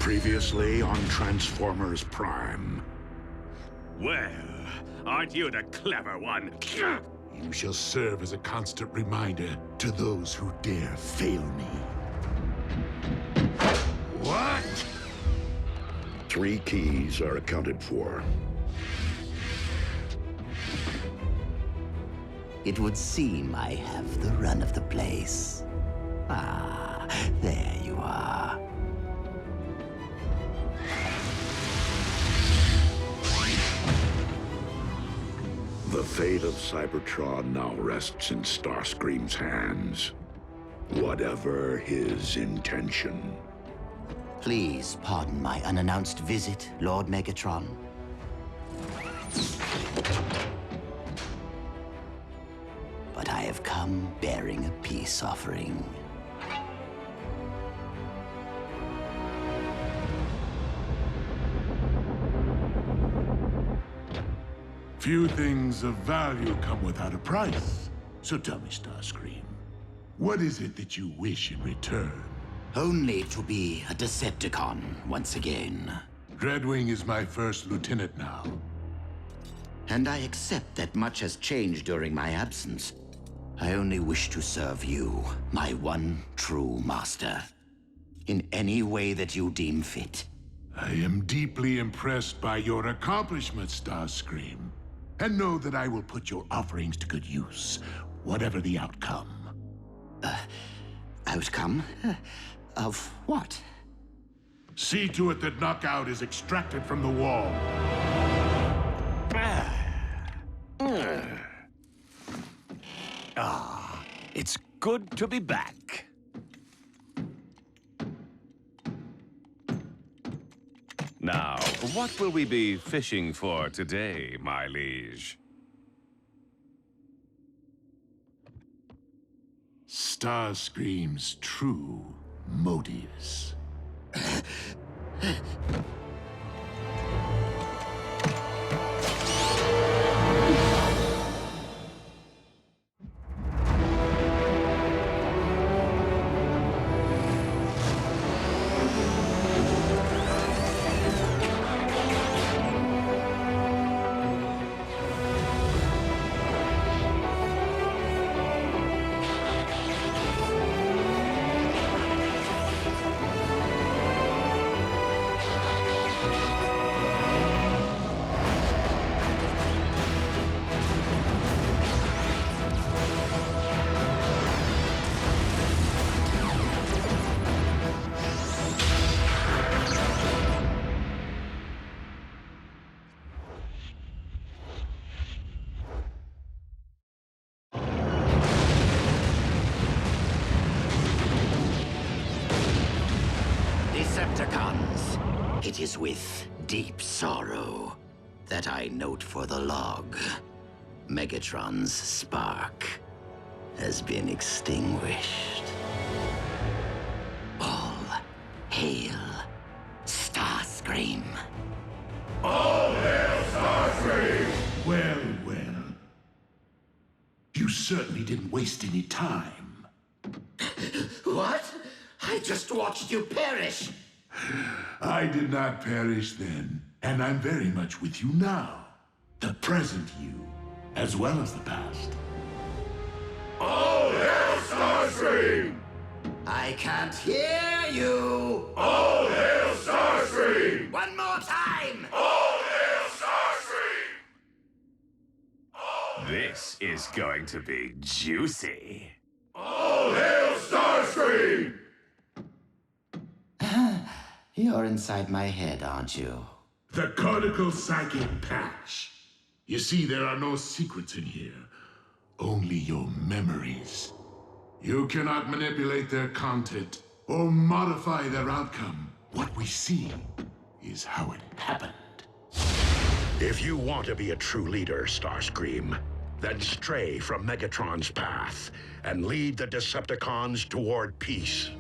Previously on Transformers Prime. Well, aren't you the clever one? You shall serve as a constant reminder to those who dare fail me. What? 3 keys are accounted for. It would seem I have the run of the place. Ah, there you are. The fate of Cybertron now rests in Starscream's hands. Whatever his intention. Please pardon my unannounced visit, Lord Megatron. But I have come bearing a peace offering. Few things of value come without a price. So tell me, Starscream, what is it that you wish in return? Only to be a Decepticon once again. Dreadwing is my first lieutenant now. And I accept that much has changed during my absence. I only wish to serve you, my one true master, in any way that you deem fit. I am deeply impressed by your accomplishments, Starscream, and know that I will put your offerings to good use, whatever the outcome. Outcome? Of what? See to it that Knockout is extracted from the wall. It's good to be back. Now, what will we be fishing for today, my liege? Starscream's true motives. Decepticons, it is with deep sorrow that I note for the log. Megatron's spark has been extinguished. All hail Starscream. All hail Starscream! Well, well. You certainly didn't waste any time. What? I just watched you perish! I did not perish then, and I'm very much with you now. The present you, as well as the past. All hail Starscream! I can't hear you! All hail Starscream! One more time! All hail Starscream! This is going to be juicy. All hail Starscream! You're inside my head, aren't you? The cortical psychic patch. You see, there are no secrets in here. Only your memories. You cannot manipulate their content or modify their outcome. What we see is how it happened. If you want to be a true leader, Starscream, then stray from Megatron's path and lead the Decepticons toward peace.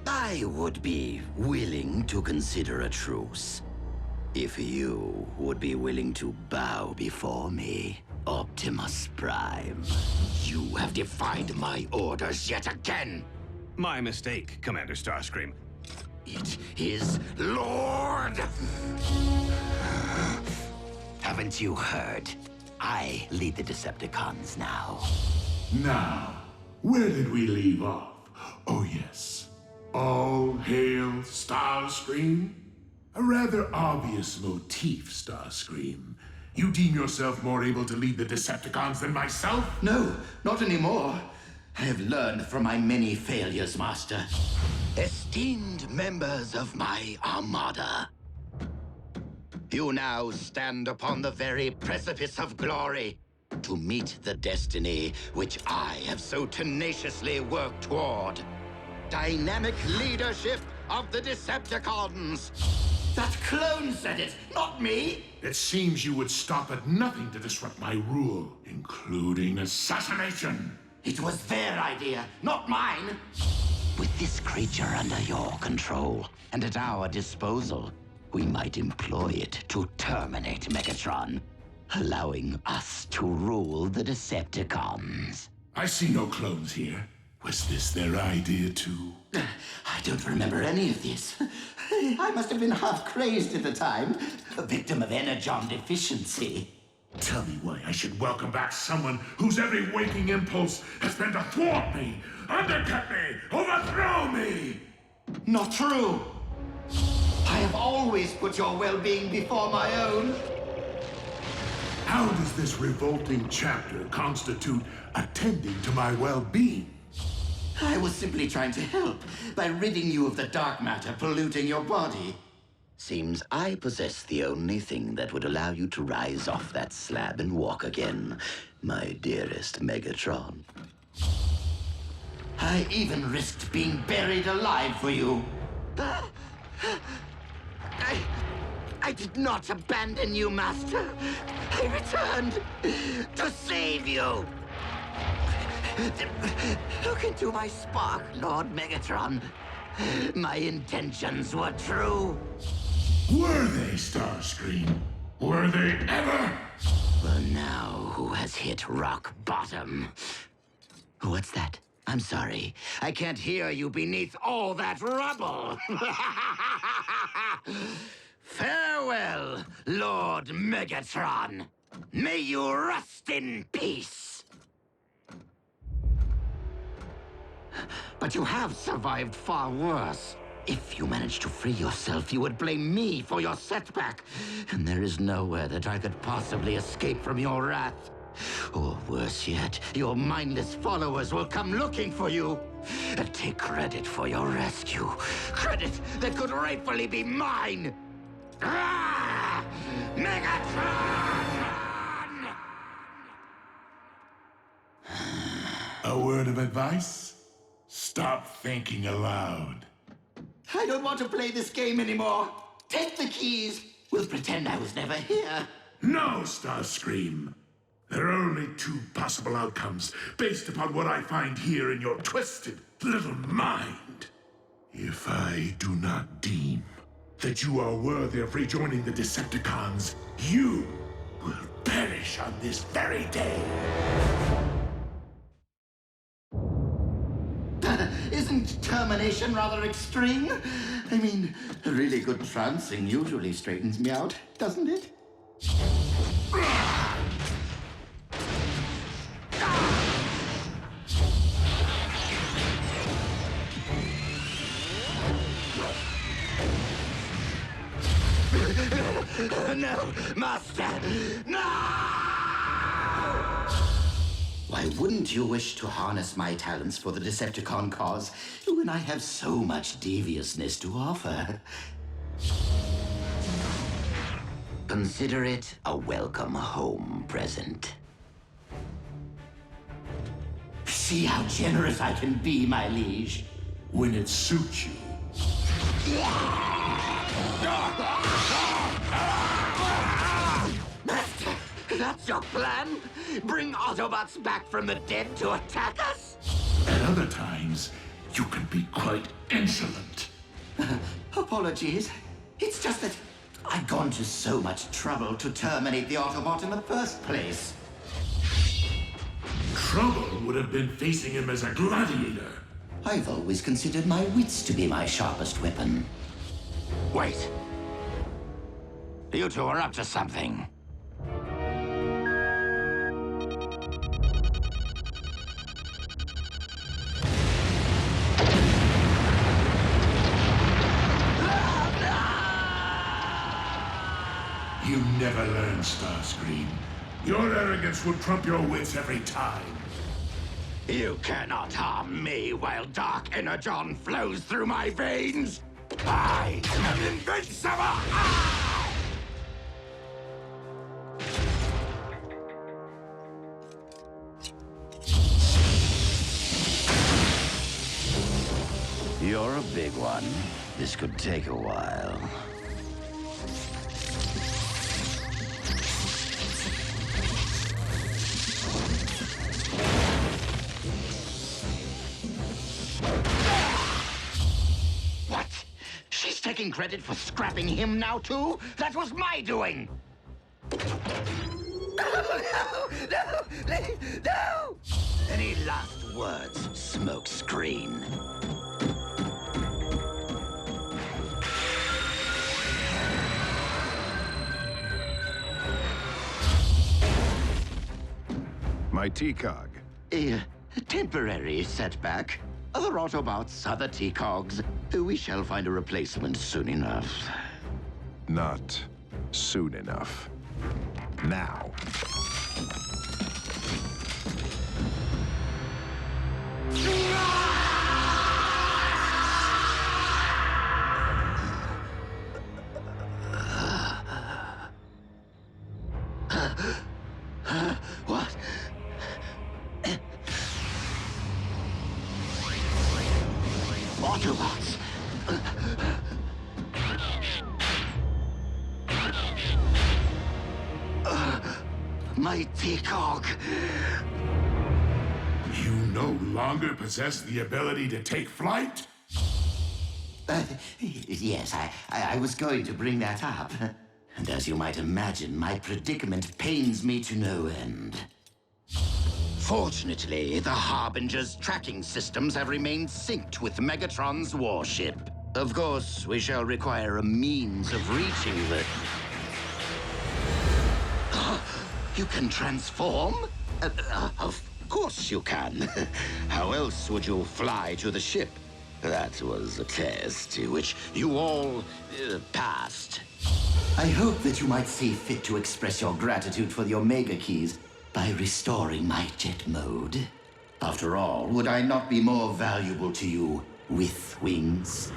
I would be willing to consider a truce. If you would be willing to bow before me, Optimus Prime. You have defied my orders yet again! My mistake, Commander Starscream. It is Lord! Haven't you heard? I lead the Decepticons now. Now, where did we leave off? Oh yes. All hail Starscream? A rather obvious motif, Starscream. You deem yourself more able to lead the Decepticons than myself? No, not anymore. I have learned from my many failures, Master. Esteemed members of my armada, you now stand upon the very precipice of glory to meet the destiny which I have so tenaciously worked toward. Dynamic leadership of the Decepticons. That clone said it, not me. It seems you would stop at nothing to disrupt my rule, including assassination. It was their idea, not mine. With this creature under your control and at our disposal, we might employ it to terminate Megatron, allowing us to rule the Decepticons. I see no clones here. Was this their idea too? I don't remember any of this. I must have been half crazed at the time, a victim of energon deficiency. Tell me why I should welcome back someone whose every waking impulse has been to thwart me, undercut me, overthrow me! Not true. I have always put your well-being before my own. How does this revolting chapter constitute attending to my well-being? I was simply trying to help by ridding you of the dark matter polluting your body. Seems I possess the only thing that would allow you to rise off that slab and walk again, my dearest Megatron. I even risked being buried alive for you. I did not abandon you, Master. I returned to save you. Look into my spark, Lord Megatron. My intentions were true. Were they, Starscream? Were they ever? Well, now who has hit rock bottom? What's that? I'm sorry. I can't hear you beneath all that rubble. Farewell, Lord Megatron. May you rest in peace. But you have survived far worse. If you managed to free yourself, you would blame me for your setback. And there is nowhere that I could possibly escape from your wrath. Or worse yet, your mindless followers will come looking for you. And take credit for your rescue. Credit that could rightfully be mine. Ah! Megatron! A word of advice? Stop thinking aloud. I don't want to play this game anymore. Take the keys. We'll pretend I was never here. No, Starscream. There are only two possible outcomes based upon what I find here in your twisted little mind. If I do not deem that you are worthy of rejoining the Decepticons, you will perish on this very day. Isn't termination rather extreme? I mean, a really good trouncing usually straightens me out, doesn't it? No, Master! No! Why wouldn't you wish to harness my talents for the Decepticon cause when I have so much deviousness to offer? Consider it a welcome home present. See how generous I can be, my liege. When it suits you. Master, that's your plan? Bring Autobots back from the dead to attack us? At other times, you can be quite insolent. Apologies. It's just that I've gone to so much trouble to terminate the Autobot in the first place. Trouble would have been facing him as a gladiator. I've always considered my wits to be my sharpest weapon. Wait. You two are up to something. You never learn, Starscream. Your arrogance will trump your wits every time. You cannot harm me while dark energon flows through my veins. I am invincible! Ah! You're a big one. This could take a while. What? She's taking credit for scrapping him now, too? That was my doing! No! Any last words, smokescreen? My T-Cog. A temporary setback. Other Autobots, other T-Cogs. We shall find a replacement soon enough. Not soon enough. Now. What? Autobots! My T-Cog! You no longer possess the ability to take flight? Yes, I was going to bring that up. And as you might imagine, my predicament pains me to no end. Fortunately, the Harbinger's tracking systems have remained synced with Megatron's warship. Of course, we shall require a means of reaching the... You can transform? Of course you can. How else would you fly to the ship? That was a test which you all passed. I hope that you might see fit to express your gratitude for the Omega Keys by restoring my jet mode. After all, would I not be more valuable to you with wings?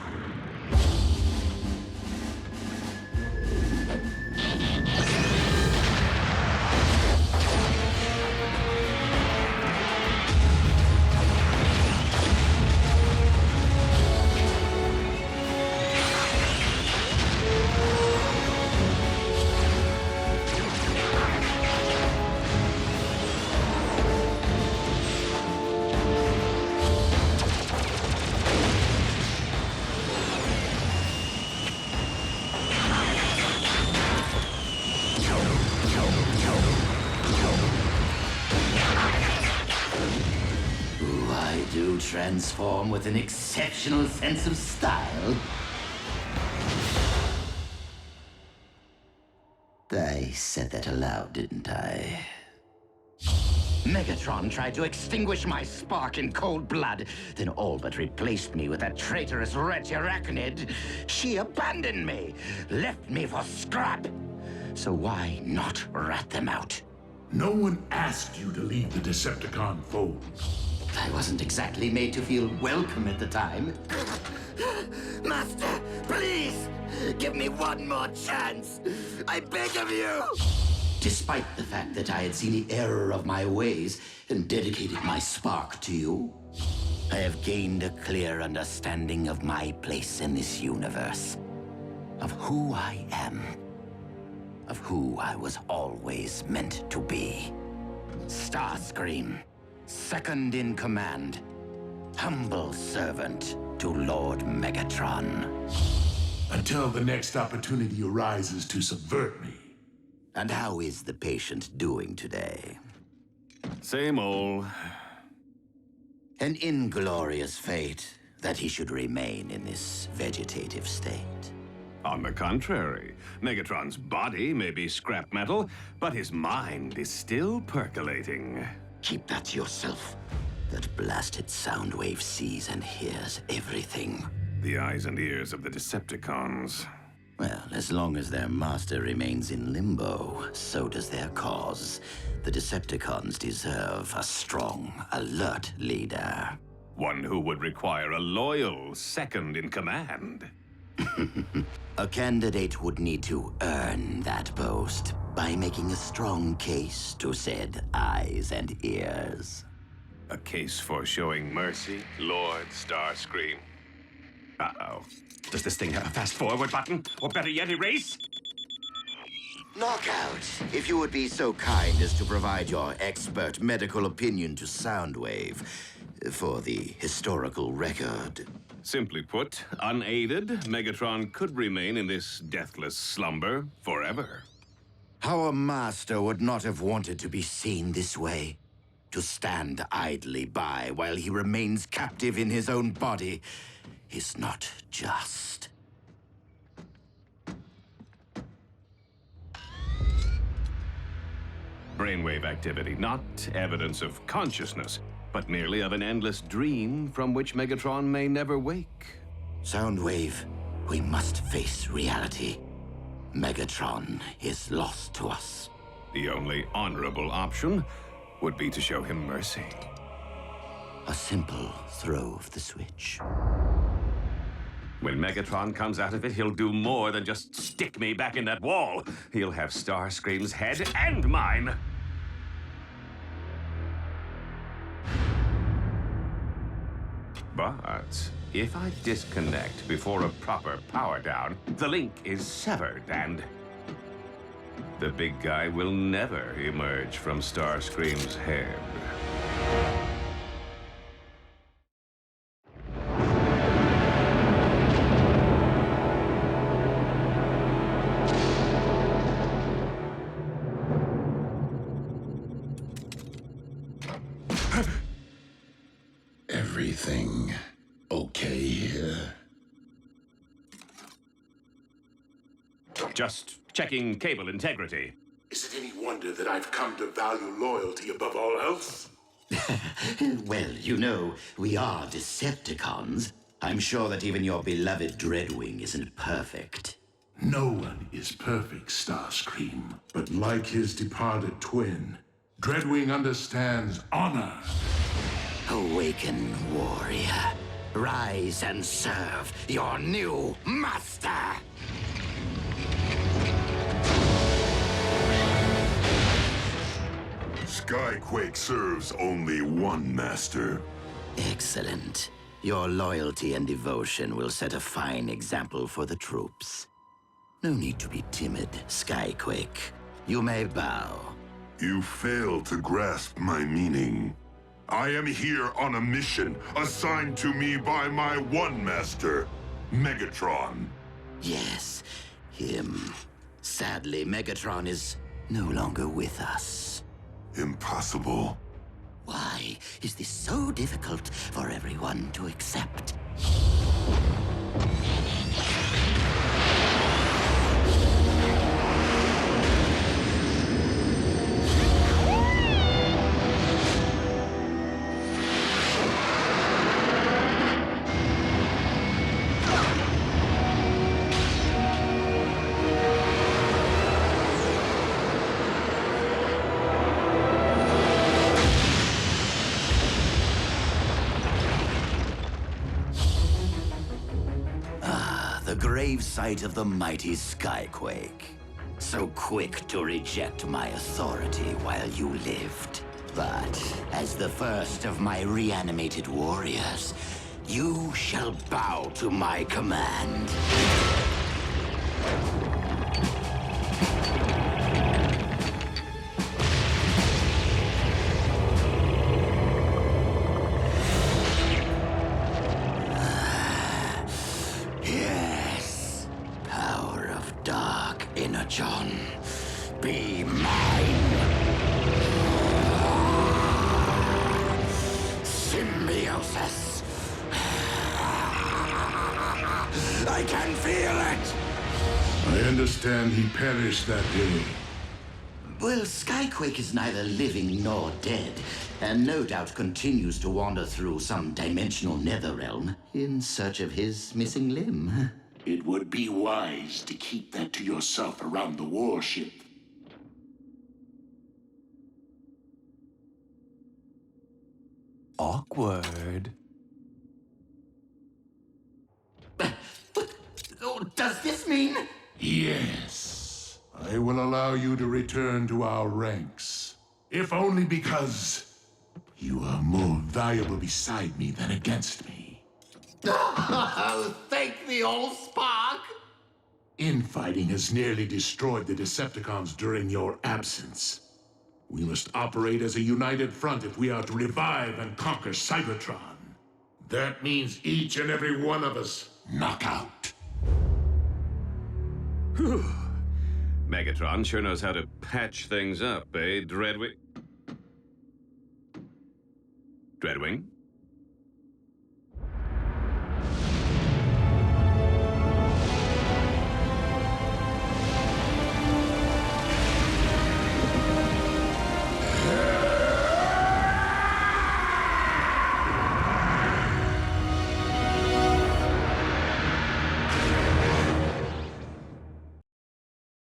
Transform with an exceptional sense of style. I said that aloud, didn't I? Megatron tried to extinguish my spark in cold blood, then all but replaced me with that traitorous wretch Arachnid. She abandoned me, left me for scrap. So why not rat them out? No one asked you to leave the Decepticon fold. I wasn't exactly made to feel welcome at the time. Master, please! Give me one more chance! I beg of you! Despite the fact that I had seen the error of my ways and dedicated my spark to you, I have gained a clear understanding of my place in this universe. Of who I am. Of who I was always meant to be. Starscream. Second in command, humble servant to Lord Megatron. Until the next opportunity arises to subvert me. And how is the patient doing today? Same old. An inglorious fate that he should remain in this vegetative state. On the contrary, Megatron's body may be scrap metal, but his mind is still percolating. Keep that to yourself. That blasted Soundwave sees and hears everything. The eyes and ears of the Decepticons. Well, as long as their master remains in limbo, so does their cause. The Decepticons deserve a strong, alert leader. One who would require a loyal second in command. A candidate would need to earn that post by making a strong case to said eyes and ears. A case for showing mercy, Lord Starscream. Uh-oh. Does this thing have a fast-forward button? Or better yet, erase? Knockout, if you would be so kind as to provide your expert medical opinion to Soundwave for the historical record. Simply put, unaided, Megatron could remain in this deathless slumber forever. Our master would not have wanted to be seen this way. To stand idly by while he remains captive in his own body is not just. Brainwave activity, not evidence of consciousness, but merely of an endless dream from which Megatron may never wake. Soundwave, we must face reality. Megatron is lost to us. The only honorable option would be to show him mercy. A simple throw of the switch. When Megatron comes out of it, he'll do more than just stick me back in that wall. He'll have Starscream's head and mine. But if I disconnect before a proper power down, the link is severed and the big guy will never emerge from Starscream's head. Everything okay here? Just checking cable integrity. Is it any wonder that I've come to value loyalty above all else? Well, you know, we are Decepticons. I'm sure that even your beloved Dreadwing isn't perfect. No one is perfect, Starscream. But like his departed twin, Dreadwing understands honor. Awaken, warrior. Rise and serve your new master. Skyquake serves only one master. Excellent. Your loyalty and devotion will set a fine example for the troops. No need to be timid, Skyquake. You may bow. You fail to grasp my meaning. I am here on a mission assigned to me by my one master, Megatron. Yes, him. Sadly, Megatron is no longer with us. Impossible. Why is this so difficult for everyone to accept? Gravesite of the mighty Skyquake. So quick to reject my authority while you lived. But as the first of my reanimated warriors, you shall bow to my command. John, be mine. Symbiote. I can feel it! I understand he perished that day. Well, Skyquake is neither living nor dead, and no doubt continues to wander through some dimensional netherrealm in search of his missing limb. It would be wise to keep that to yourself around the warship. Awkward. Does this mean? Yes. I will allow you to return to our ranks. If only because you are more valuable beside me than against me. Oh, thank the old spark! Infighting has nearly destroyed the Decepticons during your absence. We must operate as a united front if we are to revive and conquer Cybertron. That means each and every one of us knock out. Megatron sure knows how to patch things up, eh, Dreadwing? Dreadwing?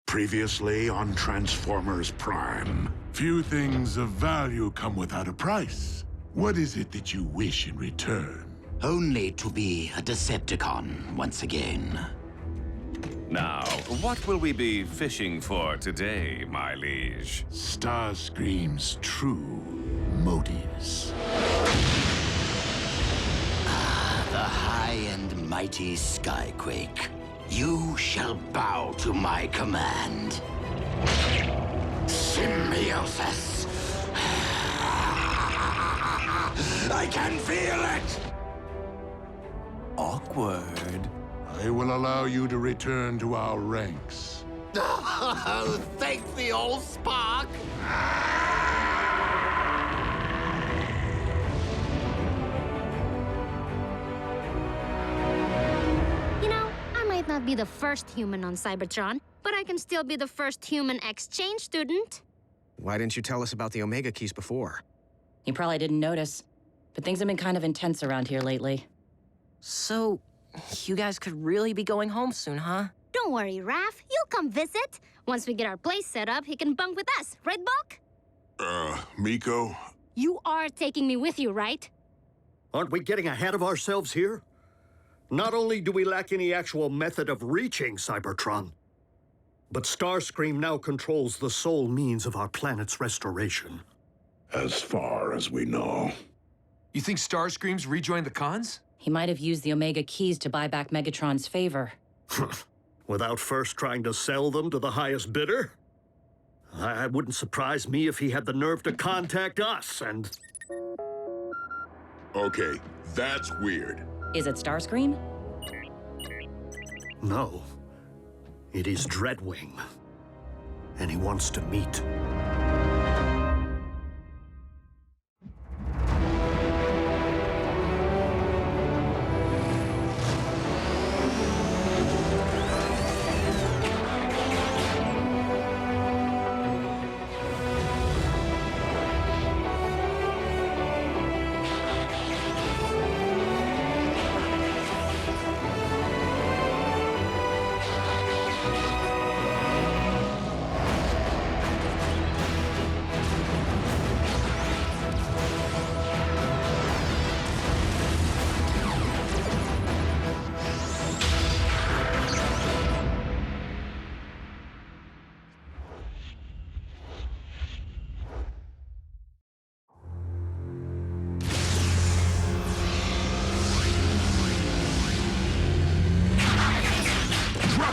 Previously on Transformers Prime. Few things of value come without a price. What is it that you wish in return? Only to be a Decepticon once again. Now, what will we be fishing for today, my liege? Starscream's true motives. The high and mighty Skyquake. You shall bow to my command. Symbiosis. I can feel it! Awkward. I will allow you to return to our ranks. Oh, thank the old spark! You know, I might not be the first human on Cybertron, but I can still be the first human exchange student. Why didn't you tell us about the Omega Keys before? You probably didn't notice, but things have been kind of intense around here lately. So, you guys could really be going home soon, huh? Don't worry, Raph. You'll come visit. Once we get our place set up, he can bunk with us, right, Bulk? Miko? You are taking me with you, right? Aren't we getting ahead of ourselves here? Not only do we lack any actual method of reaching Cybertron, but Starscream now controls the sole means of our planet's restoration. As far as we know. You think Starscream's rejoined the cons? He might have used the Omega Keys to buy back Megatron's favor. Without first trying to sell them to the highest bidder? I wouldn't surprise me if he had the nerve to contact us and... Okay, that's weird. Is it Starscream? No. It is Dreadwing. And he wants to meet.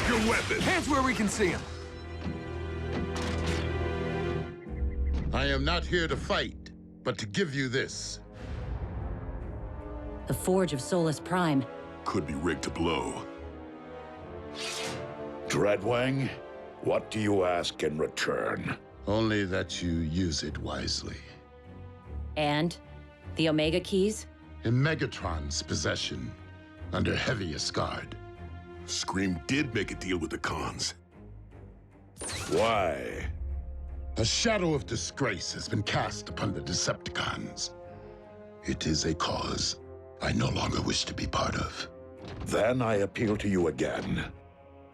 Your weapon! Hands where we can see him. I am not here to fight, but to give you this. The Forge of Solus Prime. Could be rigged to blow. Dreadwing, what do you ask in return? Only that you use it wisely. And the Omega Keys? In Megatron's possession, under heaviest guard. Scream did make a deal with the cons. Why? A shadow of disgrace has been cast upon the Decepticons. It is a cause I no longer wish to be part of. Then I appeal to you again.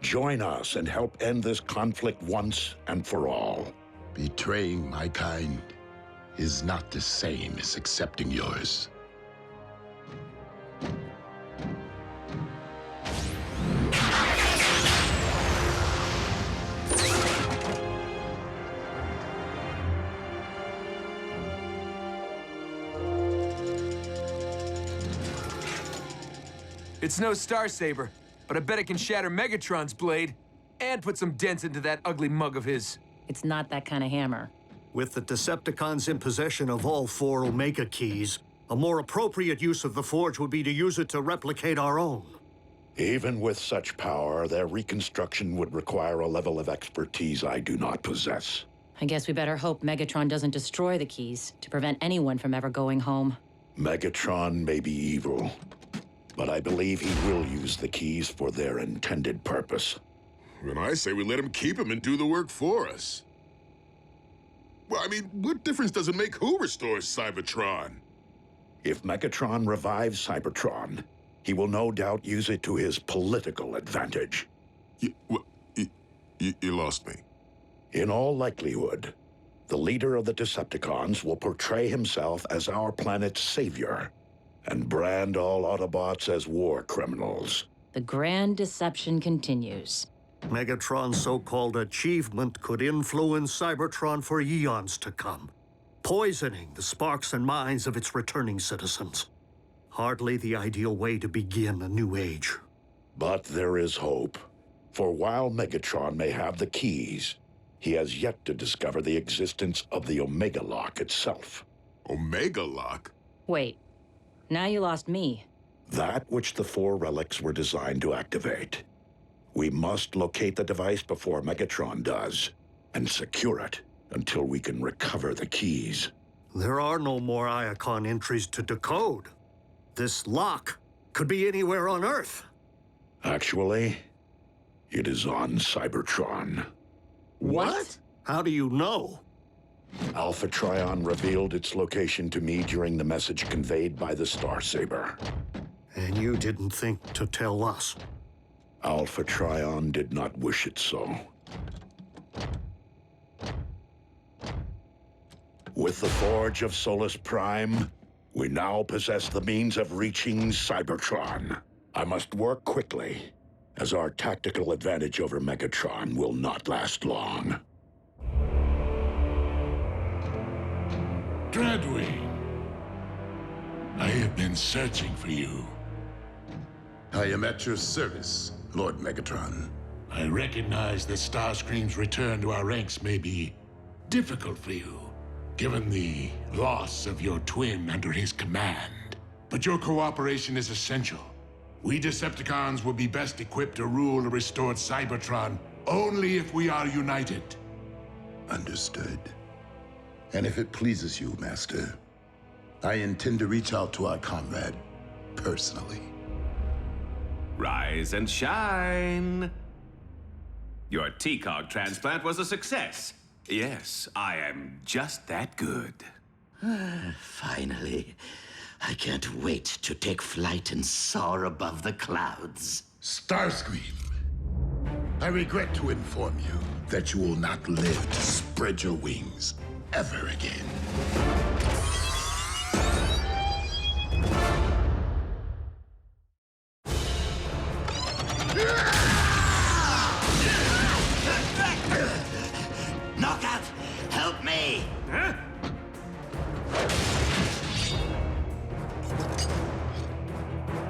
Join us and help end this conflict once and for all. Betraying my kind is not the same as accepting yours. It's no Starsaber, but I bet it can shatter Megatron's blade and put some dents into that ugly mug of his. It's not that kind of hammer. With the Decepticons in possession of all 4 Omega keys, a more appropriate use of the Forge would be to use it to replicate our own. Even with such power, their reconstruction would require a level of expertise I do not possess. I guess we better hope Megatron doesn't destroy the keys to prevent anyone from ever going home. Megatron may be evil, but I believe he will use the keys for their intended purpose. Then I say we let him keep him and do the work for us. Well, I mean, what difference does it make who restores Cybertron? If Megatron revives Cybertron, he will no doubt use it to his political advantage. You lost me. In all likelihood, the leader of the Decepticons will portray himself as our planet's savior and brand all Autobots as war criminals. The grand deception continues. Megatron's so-called achievement could influence Cybertron for eons to come, poisoning the sparks and minds of its returning citizens. Hardly the ideal way to begin a new age. But there is hope. For while Megatron may have the keys, he has yet to discover the existence of the Omega Lock itself. Omega Lock? Wait, now you lost me. That which the 4 relics were designed to activate. We must locate the device before Megatron does, and secure it until we can recover the keys. There are no more Iacon entries to decode. This lock could be anywhere on Earth. Actually, it is on Cybertron. What? How do you know? Alpha Trion revealed its location to me during the message conveyed by the Starsaber. And you didn't think to tell us? Alpha Trion did not wish it so. With the Forge of Solus Prime, we now possess the means of reaching Cybertron. I must work quickly, as our tactical advantage over Megatron will not last long. Dreadwing, I have been searching for you. I am at your service, Lord Megatron. I recognize that Starscream's return to our ranks may be difficult for you, given the loss of your twin under his command. But your cooperation is essential. We Decepticons will be best equipped to rule a restored Cybertron only if we are united. Understood. And if it pleases you, Master, I intend to reach out to our comrade personally. Rise and shine. Your TCOG transplant was a success. Yes, I am just that good. Finally. I can't wait to take flight and soar above the clouds. Starscream, I regret to inform you that you will not live to spread your wings ever again. Knockout, help me! Huh?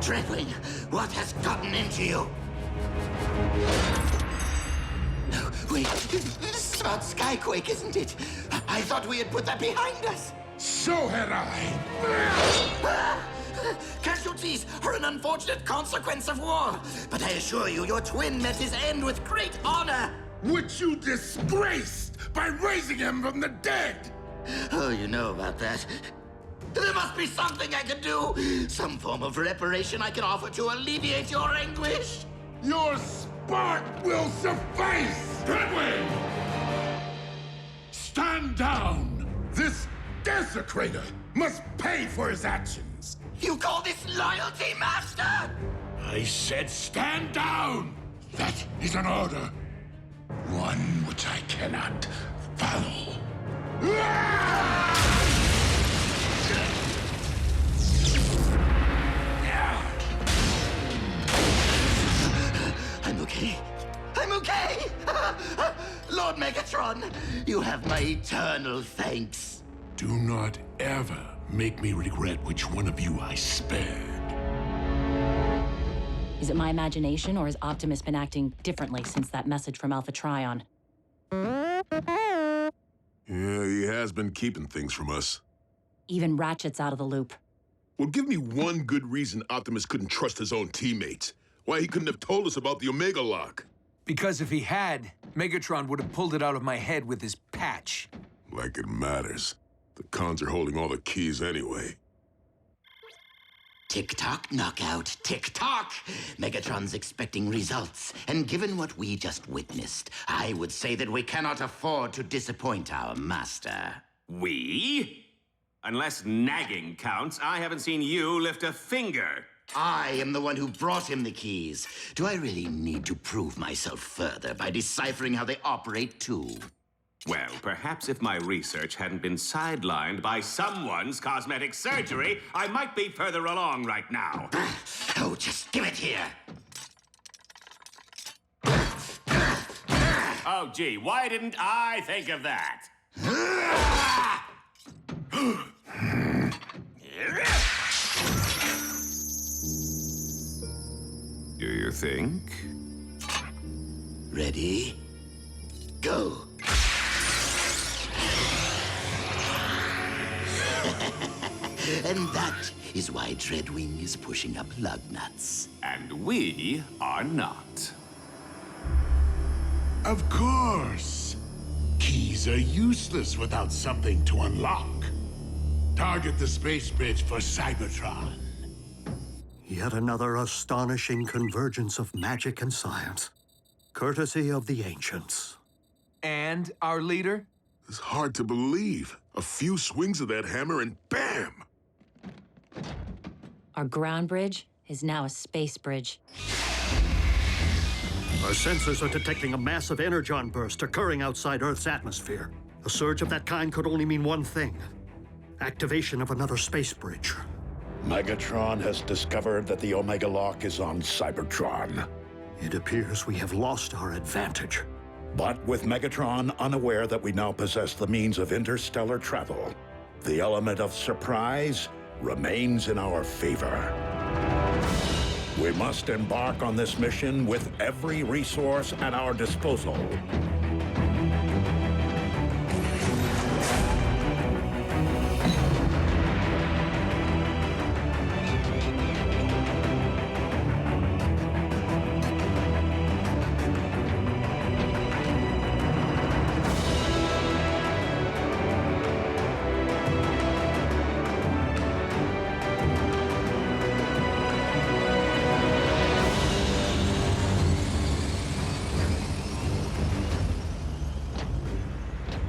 Dreadwing, what has gotten into you? No, wait, it's about Skyquake, isn't it? I thought we had put that behind us. So had I! Casualties are an unfortunate consequence of war, but I assure you, your twin met his end with great honor. Which you disgraced by raising him from the dead! Oh, you know about that. There must be something I can do. Some form of reparation I can offer to alleviate your anguish. Your spark will suffice! Heatwave! Stand down! This desecrator must pay for his actions! You call this loyalty, Master? I said stand down! That is an order. One which I cannot follow. I'm okay. I'm okay! Lord Megatron, you have my eternal thanks. Do not ever make me regret which one of you I spared. Is it my imagination, or has Optimus been acting differently since that message from Alpha Trion? Yeah, he has been keeping things from us. Even Ratchet's out of the loop. Well, give me one good reason Optimus couldn't trust his own teammates. Why he couldn't have told us about the Omega Lock. Because if he had, Megatron would have pulled it out of my head with his patch. Like it matters. The cons are holding all the keys anyway. Tick-tock, knockout, tick-tock! Megatron's expecting results, and given what we just witnessed, I would say that we cannot afford to disappoint our master. We? Unless nagging counts, I haven't seen you lift a finger. I am the one who brought him the keys. Do I really need to prove myself further by deciphering how they operate, too? Well, perhaps if my research hadn't been sidelined by someone's cosmetic surgery, I might be further along right now. Oh, just give it here. Oh, gee, why didn't I think of that? Do you think? Ready? Go. And that is why Dreadwing is pushing up lug nuts. And we are not. Of course. Keys are useless without something to unlock. Target the space bridge for Cybertron. Yet another astonishing convergence of magic and science, courtesy of the ancients. And our leader? It's hard to believe. A few swings of that hammer and bam! Our ground bridge is now a space bridge. Our sensors are detecting a massive energon burst occurring outside Earth's atmosphere. A surge of that kind could only mean one thing: activation of another space bridge. Megatron has discovered that the Omega Lock is on Cybertron. It appears we have lost our advantage. But with Megatron unaware that we now possess the means of interstellar travel, the element of surprise remains in our favor. We must embark on this mission with every resource at our disposal.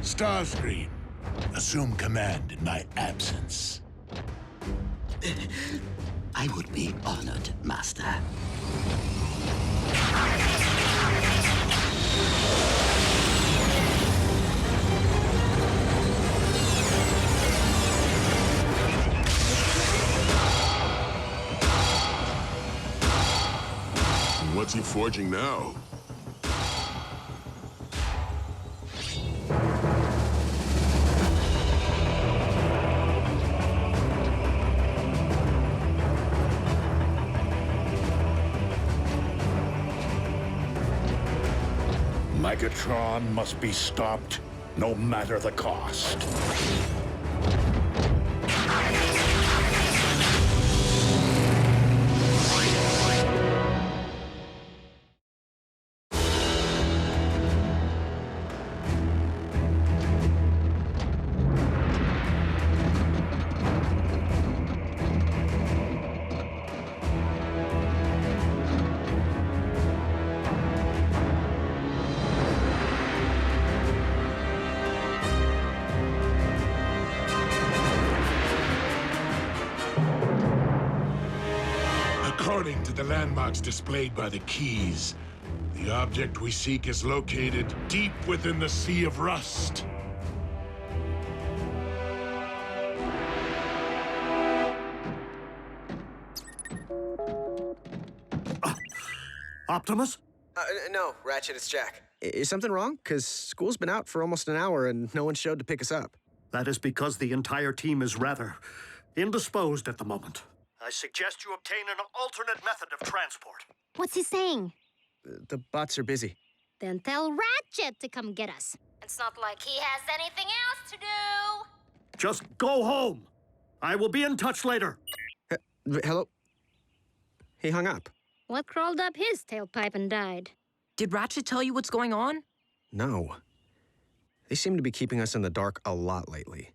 Starscream, assume command in my absence. I would be honored, Master. What's he forging now? Megatron must be stopped, no matter the cost. According to the landmarks displayed by the keys, the object we seek is located deep within the Sea of Rust. Optimus? No, Ratchet, it's Jack. Is something wrong? Because school's been out for almost an hour and no one showed to pick us up. That is because the entire team is rather indisposed at the moment. I suggest you obtain an alternate method of transport. What's he saying? The bots are busy. Then tell Ratchet to come get us. It's not like he has anything else to do. Just go home. I will be in touch later. Hello? He hung up. What crawled up his tailpipe and died? Did Ratchet tell you what's going on? No. They seem to be keeping us in the dark a lot lately.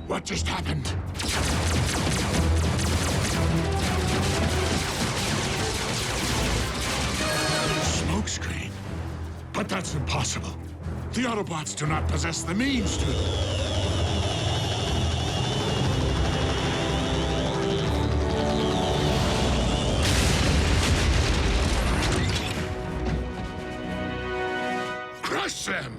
What just happened? Smokescreen? But that's impossible. The Autobots do not possess the means to... Crush them!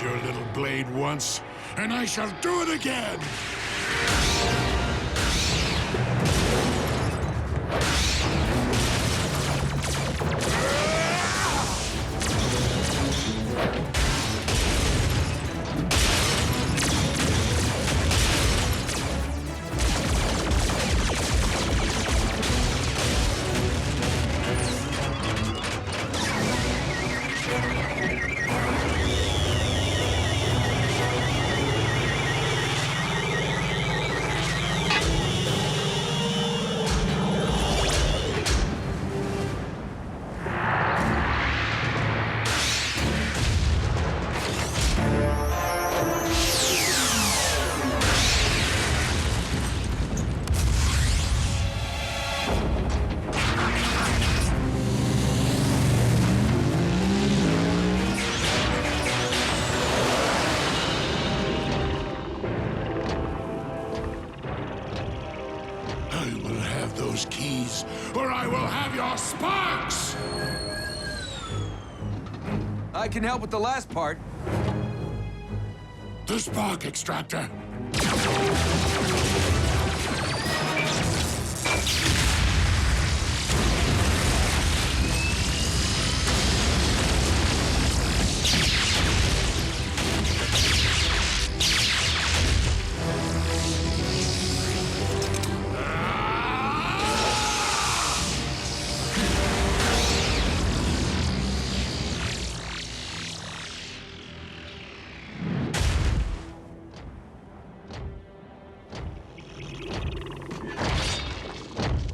Your little blade once, and I shall do it again! Those keys, or I will have your sparks! I can help with the last part. The spark extractor.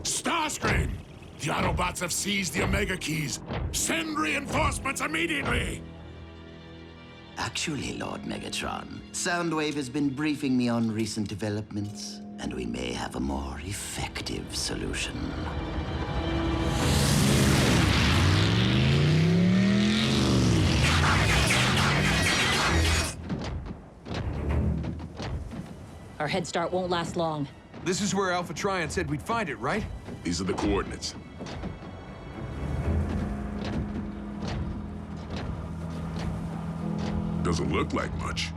Starscream! The Autobots have seized the Omega Keys. Send reinforcements immediately! Actually, Lord Megatron, Soundwave has been briefing me on recent developments, and we may have a more effective solution. Our head start won't last long. This is where Alpha Trion said we'd find it, right? These are the coordinates. Doesn't look like much.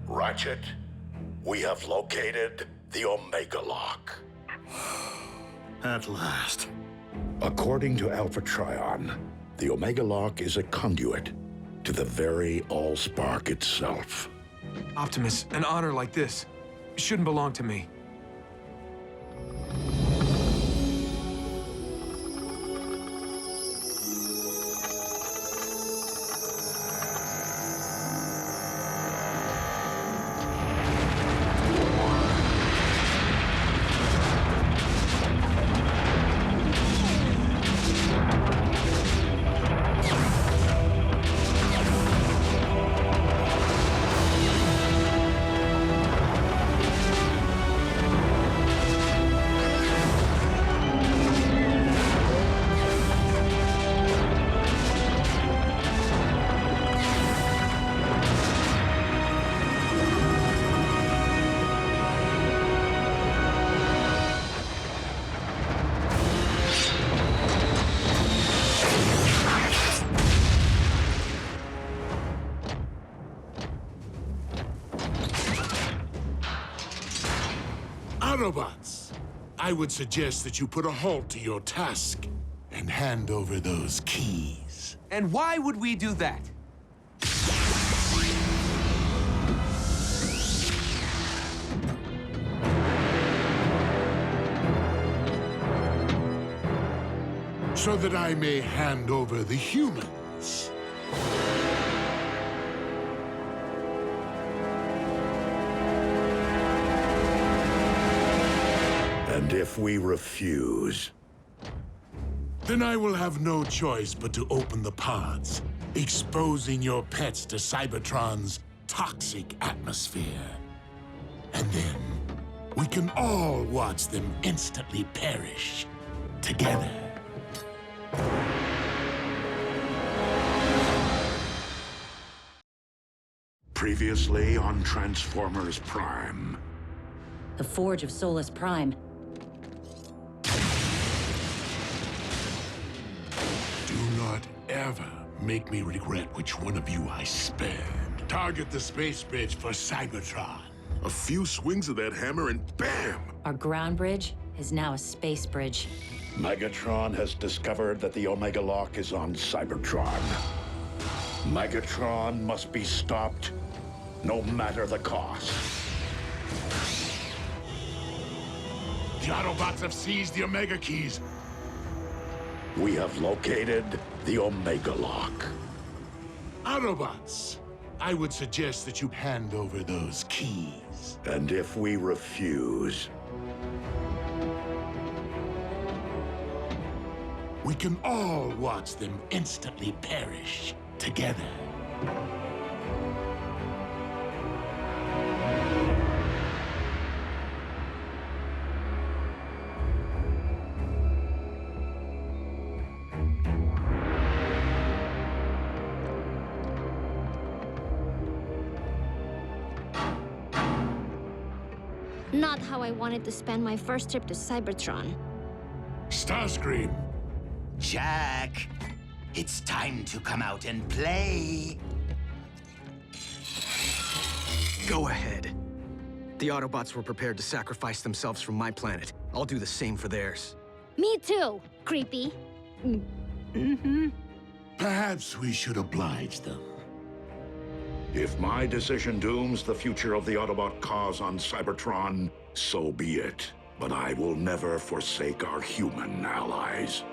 Ratchet, we have located the Omega Lock. At last. According to Alpha Trion, the Omega Lock is a conduit to the very Allspark itself. Optimus, an honor like this shouldn't belong to me. Autobots, I would suggest that you put a halt to your task and hand over those keys. And why would we do that? So that I may hand over the humans. And if we refuse, then I will have no choice but to open the pods, exposing your pets to Cybertron's toxic atmosphere. And then we can all watch them instantly perish together. previously on Transformers Prime. The Forge of Solus Prime. Do not ever make me regret which one of you I spared. Target the space bridge for Cybertron. A few swings of that hammer and bam! Our ground bridge is now a space bridge. Megatron has discovered that the Omega Lock is on Cybertron. Megatron must be stopped, no matter the cost. The Autobots have seized the Omega Keys. We have located the Omega Lock. Autobots, I would suggest that you hand over those keys. And if we refuse, we can all watch them instantly perish together. Not how I wanted to spend my first trip to Cybertron. Starscream. Jack, it's time to come out and play. Go ahead. The Autobots were prepared to sacrifice themselves for my planet. I'll do the same for theirs. Me too, creepy. Perhaps we should oblige them. if my decision dooms the future of the Autobot cause on Cybertron, so be it. But I will never forsake our human allies.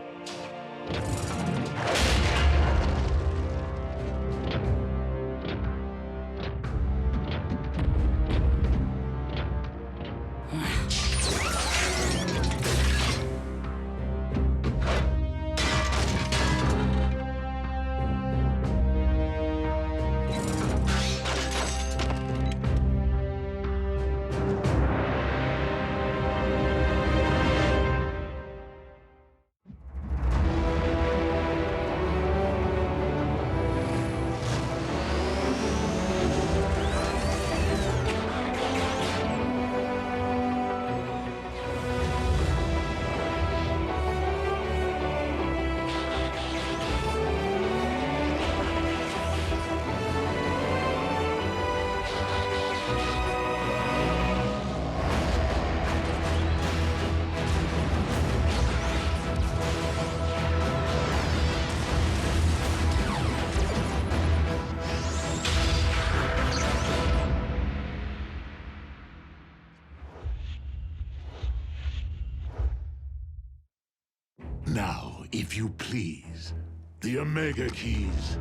If you please, the Omega Keys.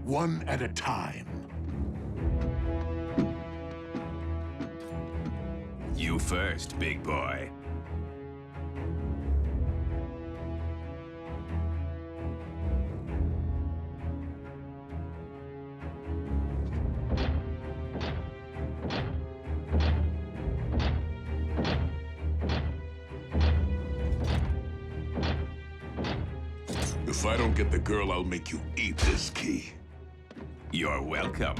One at a time. You first, big boy. If I don't get the girl, I'll make you eat this key. You're welcome.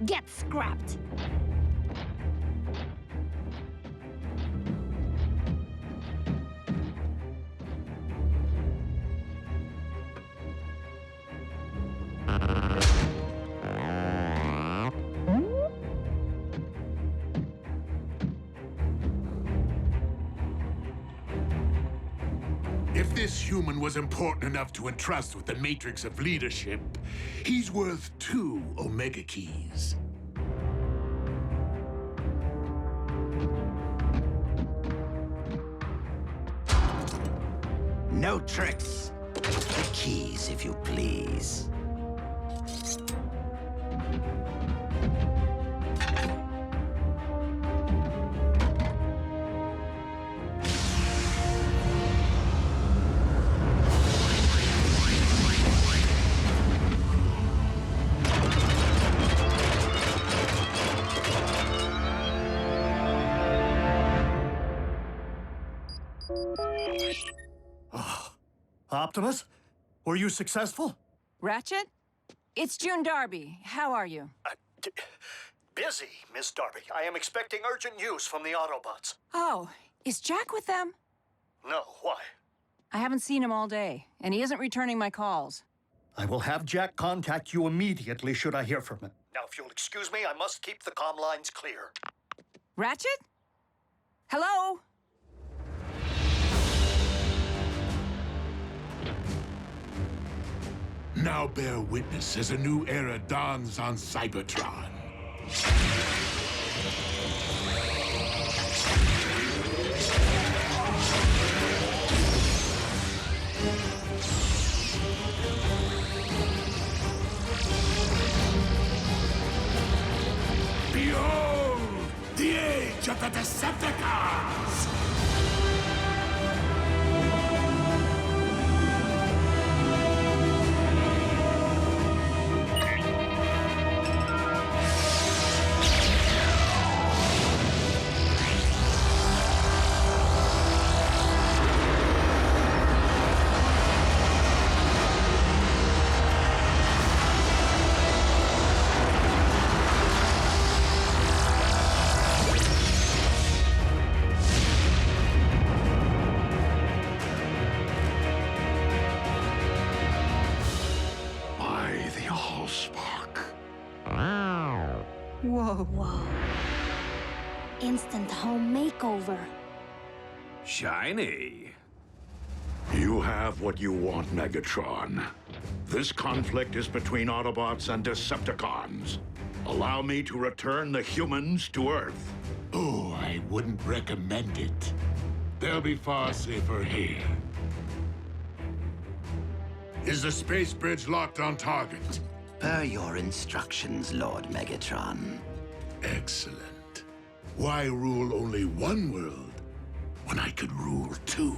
Get scrapped. If this human was important enough to entrust with the matrix of leadership, he's worth 2 Omega Keys. No tricks. The keys, if you please. Optimus, were you successful? Ratchet? It's June Darby. How are you? Busy, Miss Darby. I am expecting urgent news from the Autobots. Oh, is Jack with them? No, why? I haven't seen him all day, and he isn't returning my calls. I will have Jack contact you immediately should I hear from him. Now, if you'll excuse me, I must keep the comm lines clear. Ratchet? Hello? Now bear witness as a new era dawns on Cybertron. Behold, the age of the Decepticons! Whoa. Instant home makeover. Shiny. You have what you want, Megatron. This conflict is between Autobots and Decepticons. Allow me to return the humans to Earth. Oh, I wouldn't recommend it. They'll be far safer here. Is the space bridge locked on target? Per your instructions, Lord Megatron. Excellent. Why rule only one world when I could rule 2?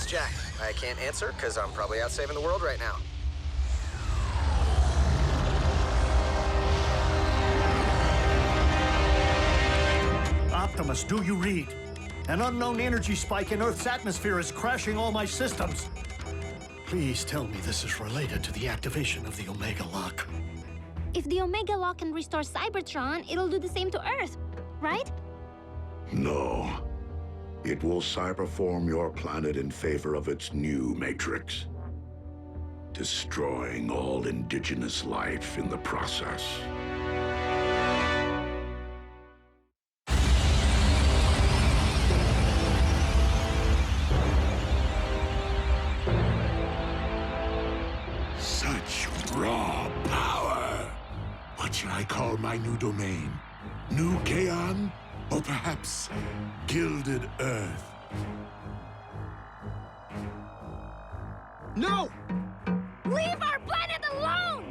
Jack. I can't answer because I'm probably out saving the world right now. Optimus, do you read? An unknown energy spike in Earth's atmosphere is crashing all my systems. Please tell me this is related to the activation of the Omega Lock. If the Omega Lock can restore Cybertron, it'll do the same to Earth, right? No. It will cyberform your planet in favor of its new matrix, destroying all indigenous life in the process. Such raw power. What shall I call my new domain? New Kaon? Or perhaps Gilded Earth? No! Leave our planet alone!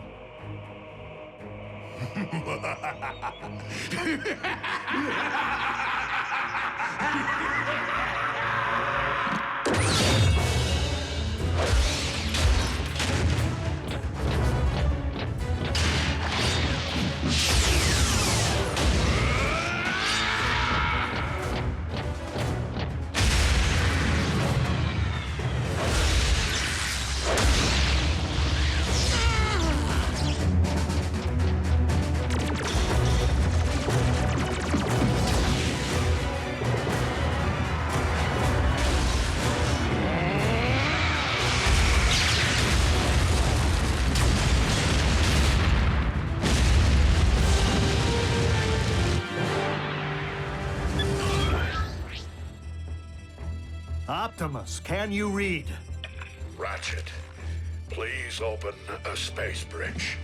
Optimus, can you read? Ratchet, please open a space bridge.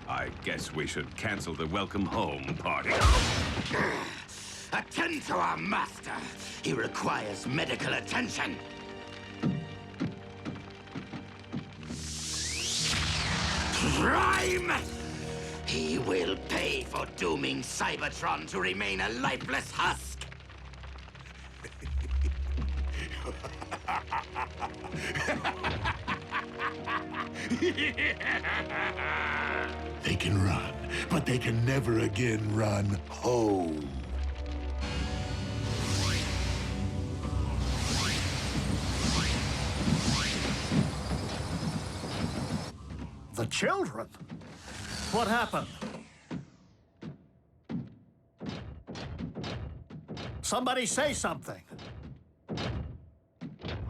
I guess we should cancel the welcome home party. Attend to our master. He requires medical attention. Prime! He will pay for dooming Cybertron to remain a lifeless husk. They can run, but they can never again run home. The children? What happened? Somebody say something.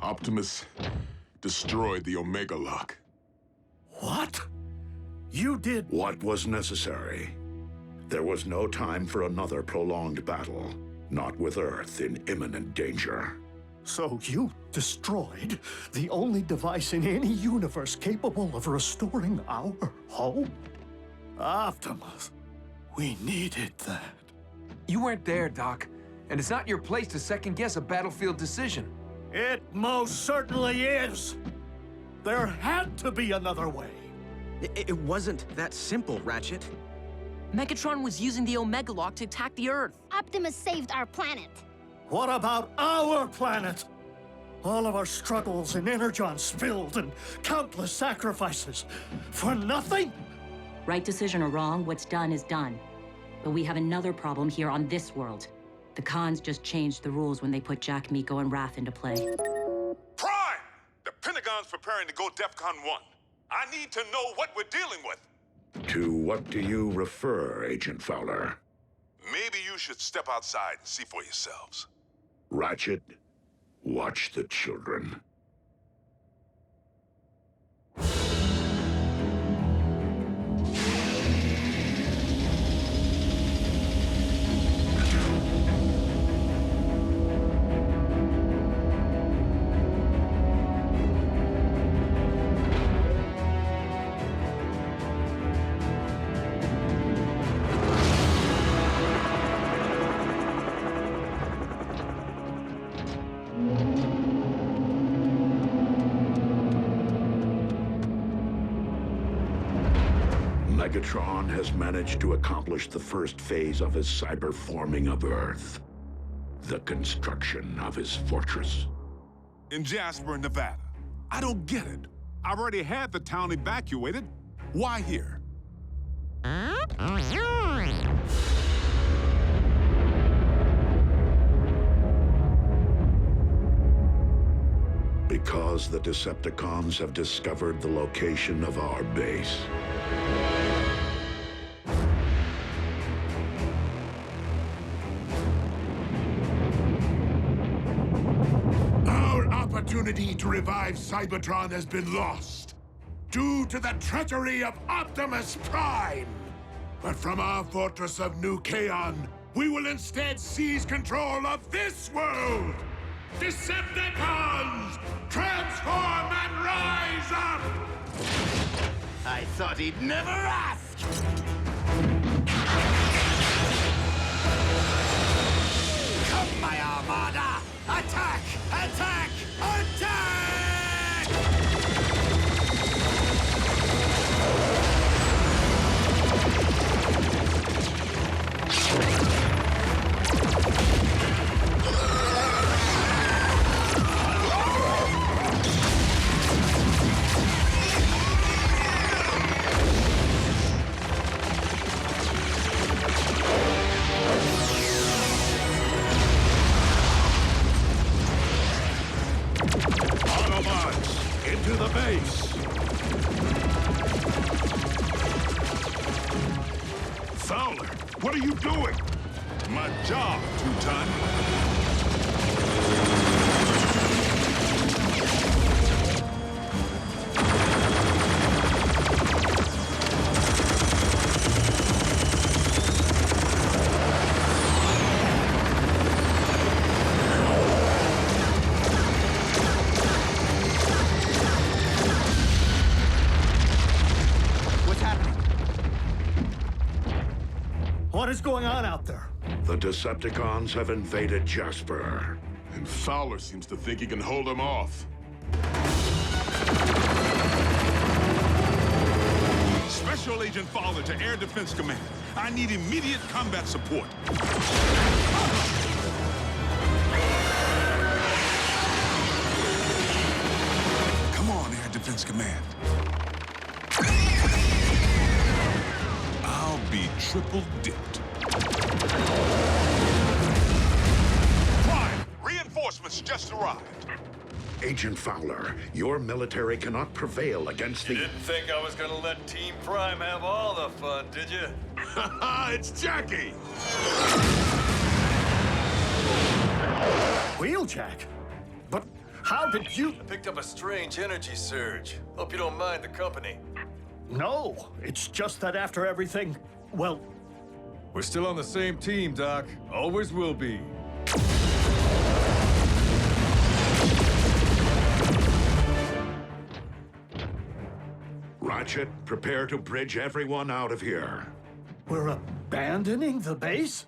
Optimus destroyed the Omega Lock. What? You did... What was necessary? There was no time for another prolonged battle, not with Earth in imminent danger. So you destroyed the only device in any universe capable of restoring our home? Optimus, we needed that. You weren't there, Doc. And it's not your place to second-guess a battlefield decision. It most certainly is. There had to be another way. It wasn't that simple, Ratchet. Megatron was using the Omega Lock to attack the Earth. Optimus saved our planet. What about our planet? All of our struggles and energon spilled and countless sacrifices. For nothing? Right decision or wrong, what's done is done. But we have another problem here on this world. The Khans just changed the rules when they put Jack, Miko, and Raph into play. Prime! The Pentagon's preparing to go DEFCON 1. I need to know what we're dealing with. To what do you refer, Agent Fowler? Maybe you should step outside and see for yourselves. Ratchet, watch the children. Megatron has managed to accomplish the first phase of his cyberforming of Earth. The construction of his fortress. In Jasper, Nevada. I don't get it. I've already had the town evacuated. Why here? Because the Decepticons have discovered the location of our base. Our opportunity to revive Cybertron has been lost due to the treachery of Optimus Prime. But from our fortress of New Kaon, we will instead seize control of this world! Decepticons! Transform and rise up! I thought he'd never ask! Come, my armada! Attack! Attack! Attack! Autobots, into the base! Fowler, what are you doing? My job, Teuton. What is going on out there? The Decepticons have invaded Jasper. And Fowler seems to think he can hold him off. Special Agent Fowler to Air Defense Command. I need immediate combat support. Come on, Air Defense Command. I'll be triple dipped. Prime, reinforcements just arrived. Agent Fowler, your military cannot prevail against the... You didn't think I was gonna let Team Prime have all the fun, did you? It's Jackie! Wheeljack? But how did you... I picked up a strange energy surge. Hope you don't mind the company. No, it's just that after everything, well... We're still on the same team, Doc. Always will be. Ratchet, prepare to bridge everyone out of here. We're abandoning the base?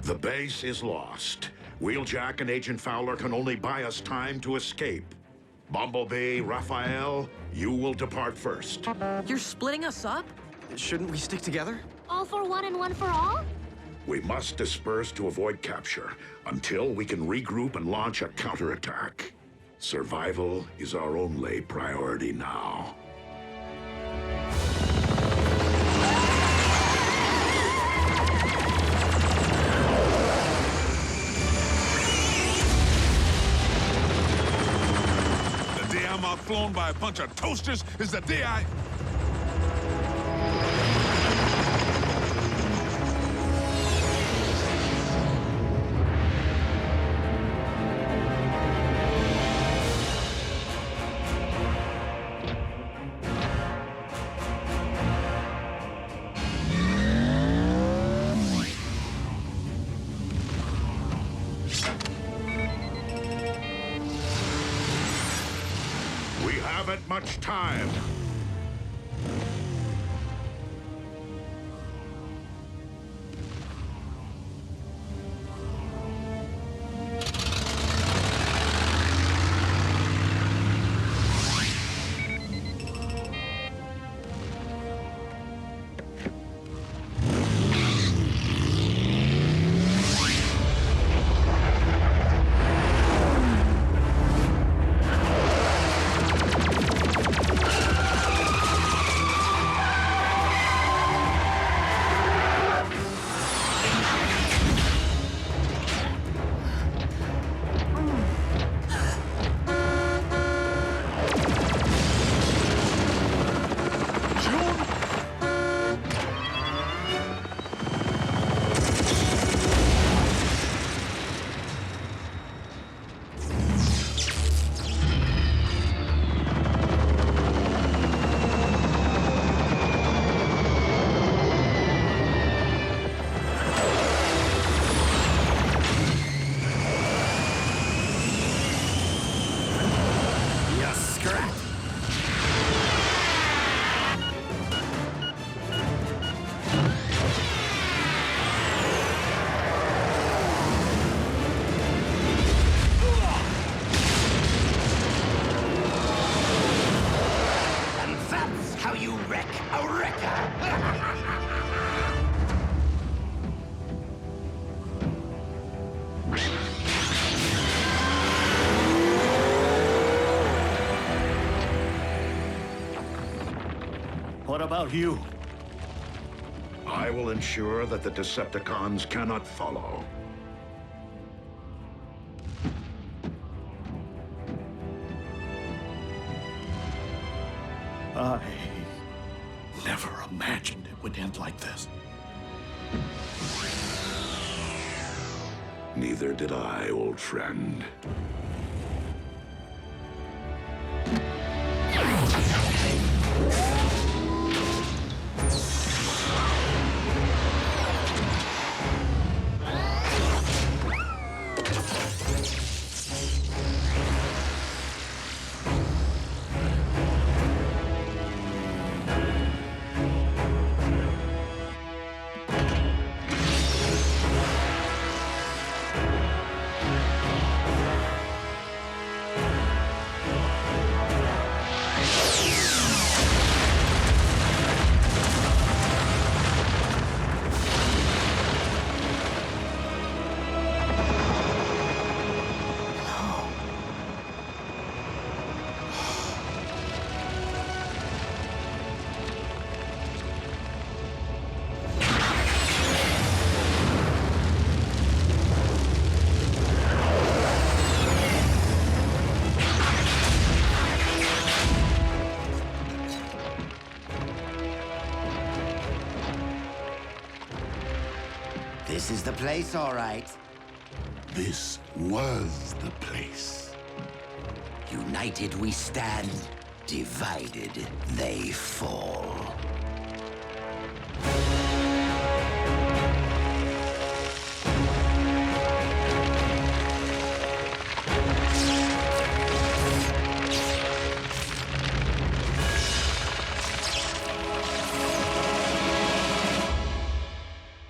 The base is lost. Wheeljack and Agent Fowler can only buy us time to escape. Bumblebee, Rafael, you will depart first. You're splitting us up? Shouldn't we stick together? All for one and one for all? We must disperse to avoid capture until we can regroup and launch a counterattack. Survival is our only priority now. The day I'm outflown by a bunch of toasters is the day I... We haven't much time. And that's how you wreck a wrecker! What about you? I will ensure that the Decepticons cannot follow. I never imagined it would end like this. Neither did I, old friend. This is the place, all right. This was the place. United we stand, divided they fall.